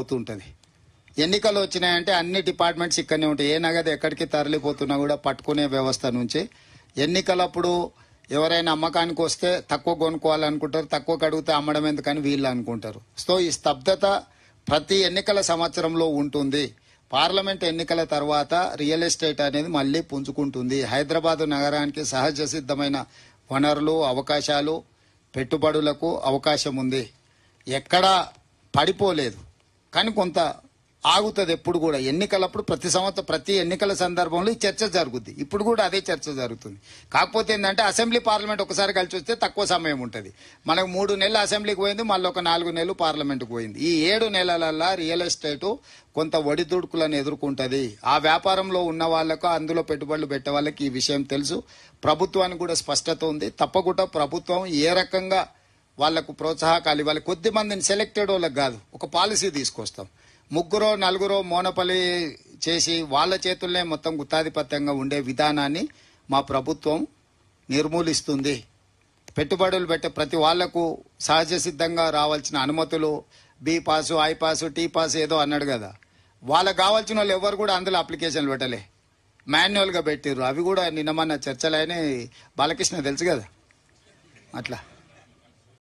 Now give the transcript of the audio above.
కొడుతుంటది. ఎన్నికలు వచ్చినాయంటే అన్ని డిపార్ట్మెంట్స్ ఇక్కడనే ఉంటాయి. ఏ నగదు ఎక్కడికి తరలిపోతున్నా కూడా పట్టుకునే వ్యవస్థ నుంచి ఎన్నికలప్పుడు ఎవరైనా అమ్మకానికి వస్తే తక్కువ కొనుక్కోవాలనుకుంటారు, తక్కువ కడిగితే అమ్మడం ఎందుకని వీళ్ళు అనుకుంటారు. సో ఈ స్తబ్దత ప్రతి ఎన్నికల సంవత్సరంలో ఉంటుంది. పార్లమెంట్ ఎన్నికల తర్వాత రియల్ ఎస్టేట్ అనేది మళ్ళీ పుంజుకుంటుంది. హైదరాబాద్ నగరానికి సహజ సిద్ధమైన వనరులు, అవకాశాలు, పెట్టుబడులకు అవకాశం ఉంది. ఎక్కడా పడిపోలేదు, కానీ కొంత ఆగుతుంది. ఎప్పుడు కూడా ఎన్నికలప్పుడు ప్రతి ఎన్నికల సందర్భంలో ఈ చర్చ జరుగుద్ది. ఇప్పుడు కూడా అదే చర్చ జరుగుతుంది. కాకపోతే ఏంటంటే అసెంబ్లీ పార్లమెంట్ ఒకసారి కలిసి వస్తే తక్కువ సమయం ఉంటుంది. మనకు 3 నెలలు అసెంబ్లీకి పోయింది, మళ్ళీ ఒక 4 నెలలు పార్లమెంట్కి పోయింది. ఈ 7 నెలలల్లా రియల్ ఎస్టేటు కొంత ఒడిదుడుకులను ఎదుర్కొంటది. ఆ వ్యాపారంలో ఉన్న వాళ్లకు, అందులో పెట్టుబడులు పెట్టే వాళ్ళకి ఈ విషయం తెలుసు. ప్రభుత్వానికి కూడా స్పష్టత ఉంది. తప్పకుండా ప్రభుత్వం ఏ రకంగా వాళ్లకు ప్రోత్సాహకాలు ఇవ్వాలి. కొద్ది మందిని సెలెక్టెడ్ వాళ్ళకి కాదు, ఒక పాలసీ తీసుకొస్తాం. 3-4 మోనపలి చేసి వాళ్ళ చేతుల్నే మొత్తం గుత్తాధిపత్యంగా ఉండే విధానాన్ని మా ప్రభుత్వం నిర్మూలిస్తుంది. పెట్టుబడులు పెట్టే ప్రతి వాళ్లకు సహజ సిద్ధంగా రావాల్సిన అనుమతులు, B pass, I pass, T pass ఏదో అన్నాడు కదా, వాళ్ళకు కావాల్సిన వాళ్ళు ఎవరు కూడా అందులో అప్లికేషన్లు పెట్టలే, మాన్యువల్గా పెట్టిర్రు. అవి కూడా నిన్న మొన్న చర్చలైన బాలకృష్ణ తెలుసు కదా, అట్లా